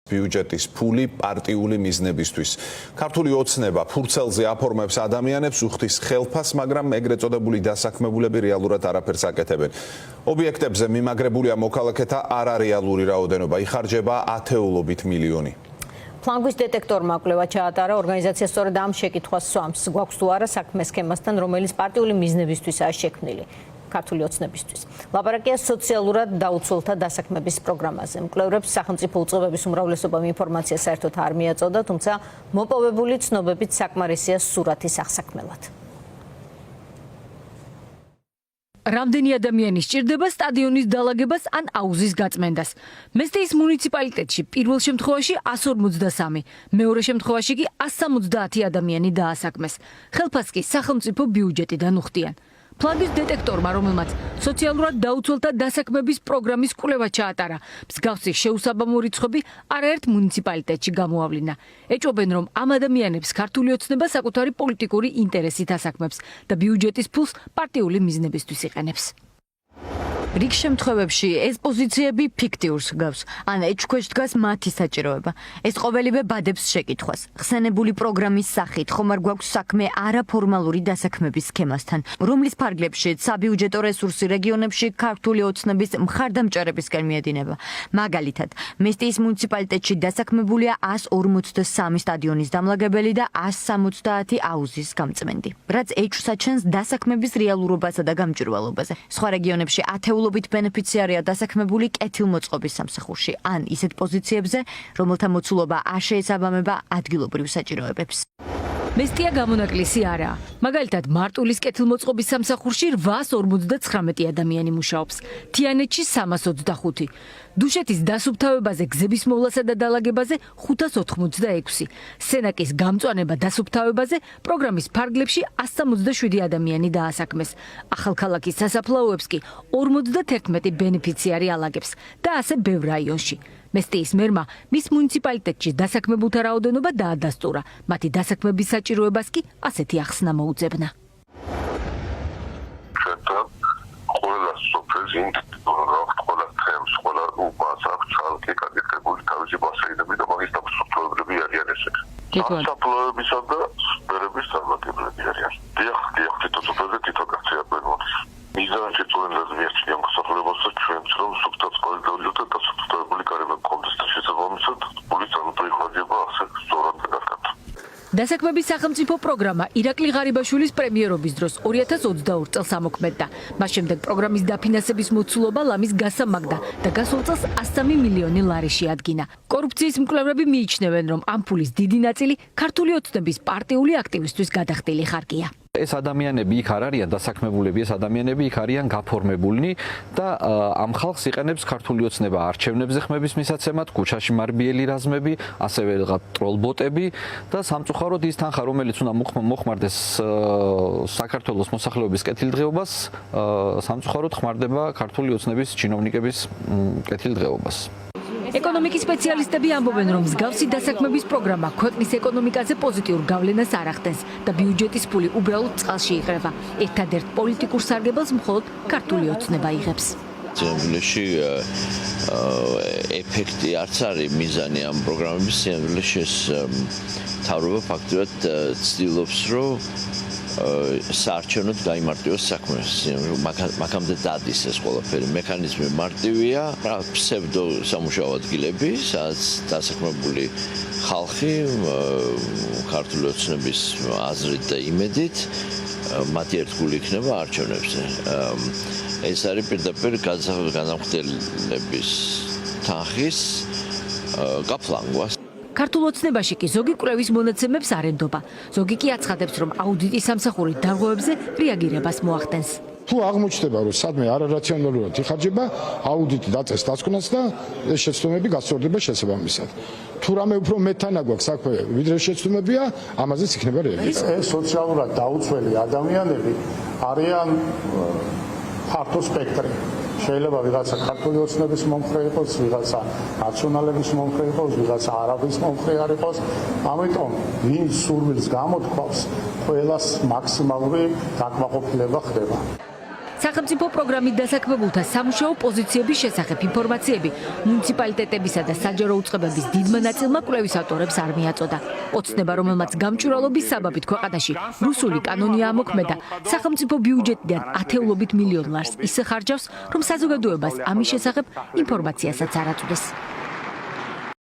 ბიუჯეტის ფული პარტიული მიზნებისთვის. ქართული ოცნება ფურცელზე აფორმებს ადამიანებს უხდის ხელფას, მაგრამ ეგრეთ წოდებული დასაქმებულები რეალურად არაფერს აკეთებენ. ობიექტებზე მიმაგრებულია მოქალაქეთა არარეალური რაოდენობა, იხარჯება ათეულობით მილიონი. ფლანგვის დეტექტორმა კვლევა ჩაატარა, ორგანიზაცია სწორედ ამ შეკითხვას სვამს. გვაქვს თუ არა საქმე სქემასთან, რომელიც პარტიული მიზნებისთვისაა შექმნილი. ქართული ოცნებისთვის. ლაპარაკია სოციალურად დაუცველთა დასაქმების პროგრამაზე. მკვლევრებს სახელმწიფო უწყებების უმრავლესობამ ინფორმაცია საერთოდ არ მიაწოდა, თუმცა მოპოვებული ცნობებით საკმარისია სურათის აღსაქმელად. რამდენი ადამიანი სჭირდება სტადიონის დალაგებას ან აუზის გაწმენდას? მესტიის მუნიციპალიტეტში პირველ შემთხვევაში 153, მეორე შემთხვევაში კი 170 ადამიანი დაასაქმეს. ხელფასს კი სახელმწიფო ბიუჯეტიდან უხდიან. ფლანგვის დეტექტორმა, რომელმაც სოციალურად დაუცველთა დასაქმების პროგრამის კვლევა ჩაატარა, მსგავსი შეუსაბამო რიცხვები არაერთ მუნიციპალიტეტში გამოავლინა. ეჭვობენ, რომ ამ ადამიანებს ქართული ოცნება საკუთარი პოლიტიკური ინტერესით ასაქმებს და ბიუჯეტის ფულს პარტიული მიზნებისთვის იყენებს. რიგ შემთხვევებში ეს პოზიციები ფიქტიურს გავს, ან ეჭვქვეშ დგას მათი საჭიროება. ეს ყოველივე ბადებს შეკითხვას. ხსენებული პროგრამის სახით ხომ არ გვაქვს საქმე არაფორმალური დასაქმების სქემასთან, რომლის ფარგლებშიც საბიუჯეტო რესურსი რეგიონებში ქართული ოცნების მხარდამჭერებისკენ მიედინება. მაგალითად, მესტიის მუნიციპალიტეტში დასაქმებულია 153 სტადიონის დამლაგებელი და 170 აუზის გამწმენდი, რაც ეჭვს აჩენს დასაქმების რეალურობასა და გამჭვირვალობაზე. სხვა რეგიონებში ათეულობით ბენეფიციარია დასაქმებული კეთილმოწყობის სამსახურში, ან ისეთ პოზიციებზე, რომელთა მოცულობა არ შეესაბამება ადგილობრივ საჭიროებებს. მესტია გამონაკლისი არაა. მაგალითად, მარტვილის კეთილმოწყობის სამსახურში 859 ადამიანი მუშაობს, თიანეთში 325, დუშეთის დასუფთავებაზე, გზების მოვლასა და დალაგებაზე 586, სენაკის გამწვანება დასუფთავებაზე პროგრამის ფარგლებში 167 ადამიანი დაასაქმეს. ახალქალაქის სასაფლაოებს კი 51 ბენეფიციარი ალაგებს და ასე ბევრ რაიონში. მესტიის მერმა მის მუნიციპალიტეტში დასაქმებულთა რაოდენობა დაადასტურა, მათი დასაქმების საჭიროებას კი ასეთი ახსნა მოუძებნა. ყველა სოფელში ყველა თემს, ყველა უბანს აქვს ცალკე გაკეთებული თავისი ბასეინები და მაგის დასაფლავებლები არიან ესეთი. დასაფლავებისა და სპერების წარმატებლები არიან. დიახ, თითო სოფელზე თითო კაცია მოდის. მიზანში წვენდას მიერჩია მოსახლეობას ჩვენც რომ სუფთაც კვალიტეტური და დასაფლავებული გარემო კონდეს და შესაბამისად პოლის წარმატება ასე სწორად გაკეთდა. დასაქმების სახელმწიფო პროგრამა ირაკლი ღარიბაშვილის პრემიერობის დროს 2022 წელს ამოქმედდა. მას შემდეგ პროგრამის დაფინანსების მოცულობა ლამის გასამაგდა და გასულ წელს 103 მილიონი ლარი შეადგინა. კორუფციის მკვლევრები მიიჩნევენ, რომ ამ ფულის დიდი ნაწილი ქართული ოცნების პარტიული აქტივისტვის გადახდილი ხარკია. ეს ადამიანები იქ არ არიან დასაქმებულები, ეს ადამიანები იქ არიან გაფორმებულნი და ამ ხალხს იყენებს ქართული ოცნება არჩევნებზე ხმების მისაცემად, ქუჩაში მარბიელი რაზმები, ასევე რაღაც ტროლბოტები და სამწუხაროდ ის თანხა, რომელიც უნდა მოხმარდეს საქართველოს მოსახლეობის კეთილდღეობას, სამწუხაროდ ხმარდება ქართული ოცნების ჩინოვნიკების კეთილდღეობას. ეკონომიკის სპეციალისტები ამბობენ, რომ მსგავსი დასაქმების პროგრამა ქვეყნის ეკონომიკაზე პოზიტიურ გავლენას არ ახდენს და ბიუჯეტის ფული უბრალოდ წყალში იღრება. ერთადერთ პოლიტიკურ სარგებელს მხოლოდ ქართული ოცნება იღებს. სინამდვილეში ეფექტი არც არის მიზანი ამ პროგრამების. სინამდვილეში ეს მთავრობა ფაქტობრივად ცდილობს, რომ საარჩევნოდ გაიმარტივოს საქმე. მაგამდე დადის ეს ყველაფერი. მექანიზმი მარტივია, ფსევდო სამუშაო ადგილები, სადაც დასაქმებული ხალხი ქართული ოცნების აზრით და იმედით მათი ერთგული იქნება არჩევნებზე. ეს არის პირდაპირ განახდელების თანხის გაფლანგვა. ქართულ ოცნებაში კი ზოგი კვლევის მონაცემებს არ ენდობა. ზოგი კი აცხადებს, რომ აუდიტის სამსახური დარღვევებზე რეაგირებას მოახდენს. თუ აღმოჩნდება, რომ სადმე არარაციონალურად იხარჯება, აუდიტი დაწეს დასკვნას და ეს შეცდომები გასწორდება შესაბამისად. თუ რამე უფრო მეტანა გვაქვს საქმე, ვიდრე შეცდომებია, ამაზეც იქნება რეაგირება. ეს სოციალურად დაუცველი ადამიანები არიან ფართო სპექტრი. შეიძლება ვიღაცა ქართული ოცნების მომხრე იყოს, ვიღაცა ნაციონალების მომხრე იყოს, ვიღაცა არაბის მომხრე არ იყოს. ამიტომ ვინ სურვილს გამოთქვავს, ყველას მაქსიმალური დაკმაყოფილება ხდება. სახელმწიფო პროგრამით დასაქმებულთა სამუშაო პოზიციების შესახებ ინფორმაციები მუნიციპალიტეტებისა და საჯარო უწყებების დიდმა ნაწილმა კვლევის ავტორებს არ მიაწოდა. ოცნება, რომელმაც გამჭვირვალობის საბაბით ქვეყანაში რუსული კანონი ამოქმედა, სახელმწიფო ბიუჯეტიდან ათეულობით მილიონ ლარს ისე ხარჯავს, რომ საზოგადოებას ამის შესახებ ინფორმაციასაც არ აწვდეს.